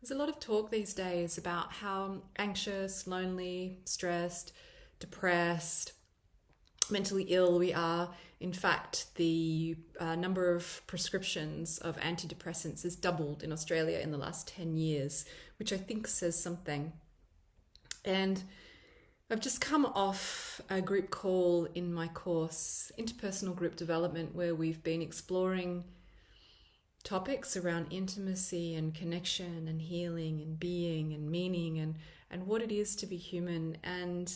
There's a lot of talk these days about how anxious, lonely, stressed, depressed, mentally ill we are. In fact, the number of prescriptions of antidepressants has doubled in Australia in the last 10 years, which I think says something. And I've just come off a group call in my course, Interpersonal Group Development, where we've been exploring topics around intimacy and connection and healing and being and meaning and what it is to be human. And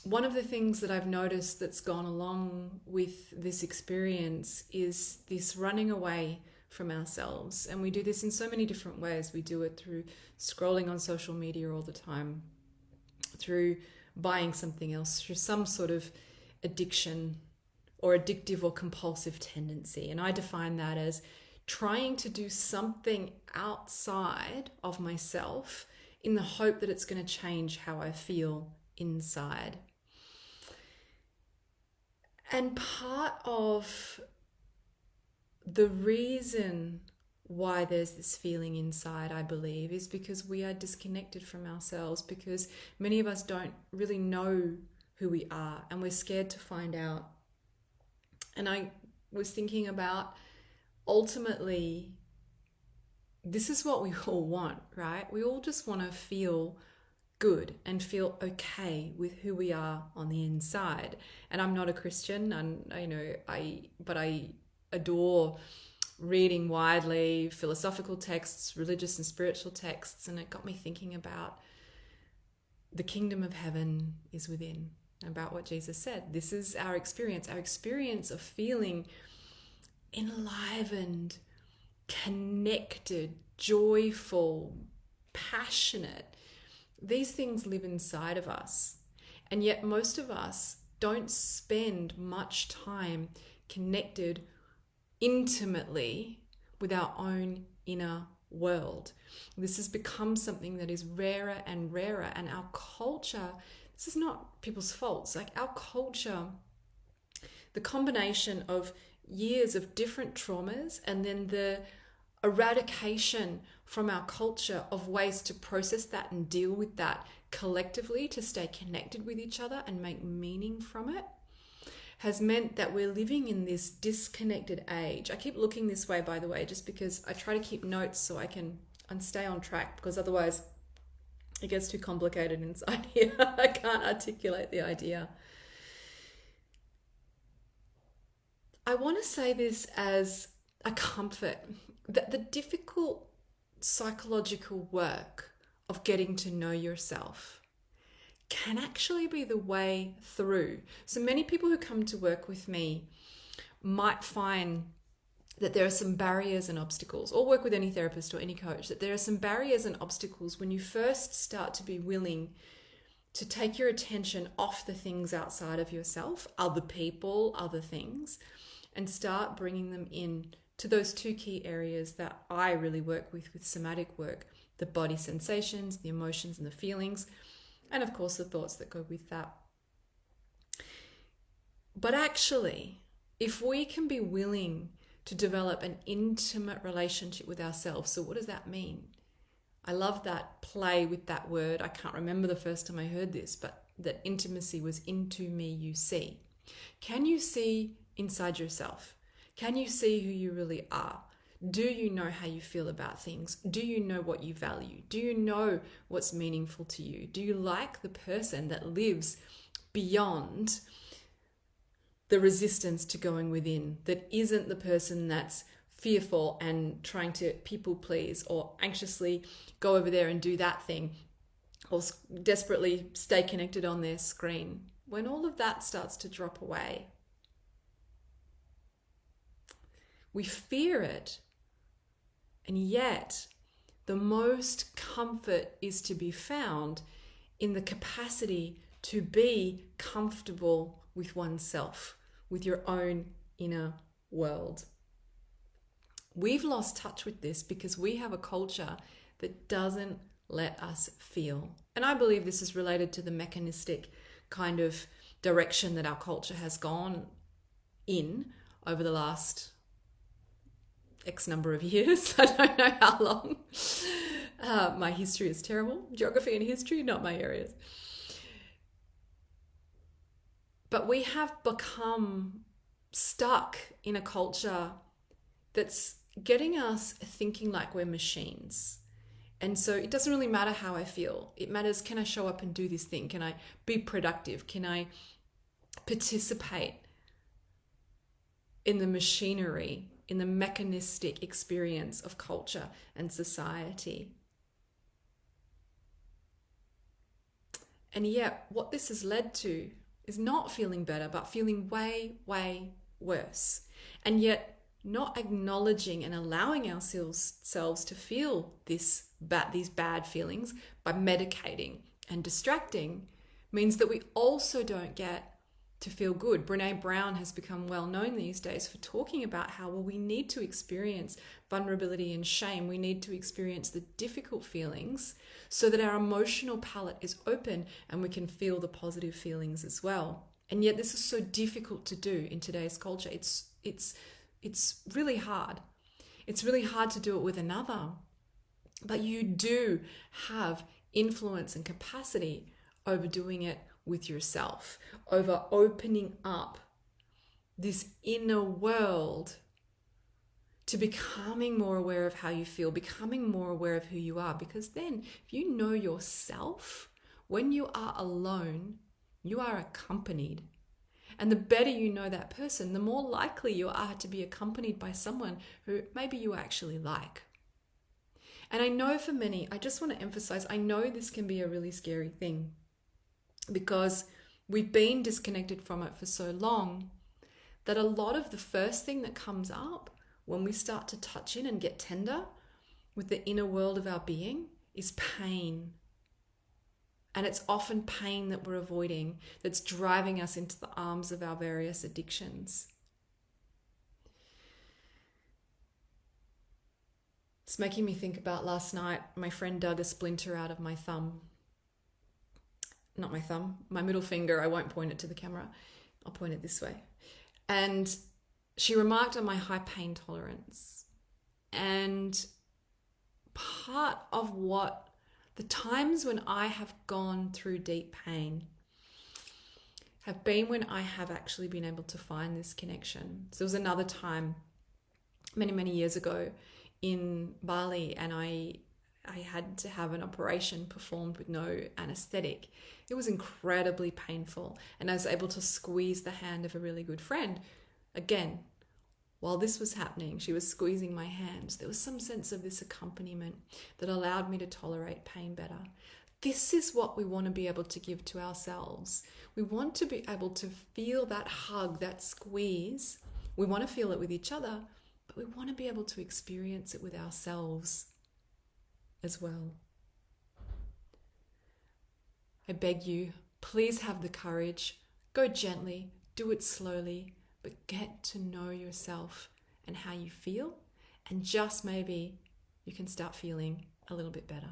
one of the things that I've noticed that's gone along with this experience is this running away from ourselves. And we do this in so many different ways. We do it through scrolling on social media all the time, through buying something else, through some sort of addiction or addictive or compulsive tendency. And I define that as trying to do something outside of myself in the hope that it's going to change how I feel inside. And part of the reason why there's this feeling inside, I believe, is because we are disconnected from ourselves, because many of us don't really know who we are and we're scared to find out. And I was thinking about, ultimately, this is what we all want, right? We all just want to feel good and feel okay with who we are on the inside. And I'm not a Christian, and but I adore reading widely philosophical texts, religious and spiritual texts, and it got me thinking about the kingdom of heaven is within, about what Jesus said. This is our experience of feeling enlivened, connected, joyful, passionate. These things live inside of us. And yet most of us don't spend much time connected intimately with our own inner world. This has become something that is rarer and rarer, and our culture, this is not people's faults, like our culture, the combination of years of different traumas and then the eradication from our culture of ways to process that and deal with that collectively to stay connected with each other and make meaning from it, has meant that we're living in this disconnected age. I keep looking this way, by the way, just because I try to keep notes so I can stay on track, because otherwise it gets too complicated inside here. I can't articulate the idea. I want to say this as a comfort, that the difficult psychological work of getting to know yourself can actually be the way through. So many people who come to work with me might find that there are some barriers and obstacles, or work with any therapist or any coach, that there are some barriers and obstacles when you first start to be willing to take your attention off the things outside of yourself, other people, other things, and start bringing them in to those two key areas that I really work with somatic work: the body sensations, the emotions and the feelings, and of course the thoughts that go with that. But actually, if we can be willing to develop an intimate relationship with ourselves, so what does that mean? I love that play with that word. I can't remember the first time I heard this, but that intimacy was into me you see. Can you see inside yourself? Can you see who you really are? Do you know how you feel about things? Do you know what you value? Do you know what's meaningful to you? Do you like the person that lives beyond the resistance to going within, that isn't the person that's fearful and trying to people please, or anxiously go over there and do that thing, or desperately stay connected on their screen? When all of that starts to drop away, we fear it. And yet, the most comfort is to be found in the capacity to be comfortable with oneself, with your own inner world. We've lost touch with this because we have a culture that doesn't let us feel. And I believe this is related to the mechanistic kind of direction that our culture has gone in over the last X number of years. I don't know how long. My history is terrible. Geography and history, not my areas. But we have become stuck in a culture that's getting us thinking like we're machines. And so it doesn't really matter how I feel. It matters, can I show up and do this thing? Can I be productive? Can I participate in the machinery, in the mechanistic experience of culture and society? And yet, what this has led to is not feeling better, but feeling way, way worse. And yet, not acknowledging and allowing ourselves to feel these bad feelings by medicating and distracting means that we also don't get to feel good. Brene Brown has become well known these days for talking about how, well, we need to experience vulnerability and shame. We need to experience the difficult feelings so that our emotional palette is open and we can feel the positive feelings as well. And yet this is so difficult to do in today's culture. It's really hard. It's really hard to do it with another. But you do have influence and capacity over doing it with yourself, over opening up this inner world to becoming more aware of how you feel, becoming more aware of who you are. Because then if you know yourself, when you are alone, you are accompanied. And the better you know that person, the more likely you are to be accompanied by someone who maybe you actually like. And I know for many, I just want to emphasize, I know this can be a really scary thing because we've been disconnected from it for so long that a lot of the first thing that comes up when we start to touch in and get tender with the inner world of our being is pain. And it's often pain that we're avoiding that's driving us into the arms of our various addictions. It's making me think about last night, my friend dug a splinter out of my thumb. Not my thumb, my middle finger. I won't point it to the camera. I'll point it this way. And she remarked on my high pain tolerance. And part of what the times when I have gone through deep pain have been when I have actually been able to find this connection. So there was another time many, many years ago in Bali, and I had to have an operation performed with no anesthetic. It was incredibly painful, and I was able to squeeze the hand of a really good friend. Again, while this was happening, she was squeezing my hands. There was some sense of this accompaniment that allowed me to tolerate pain better. This is what we want to be able to give to ourselves. We want to be able to feel that hug, that squeeze. We want to feel it with each other, but we want to be able to experience it with ourselves as well. I beg you, please have the courage. Go gently, do it slowly, but get to know yourself and how you feel, and just maybe you can start feeling a little bit better.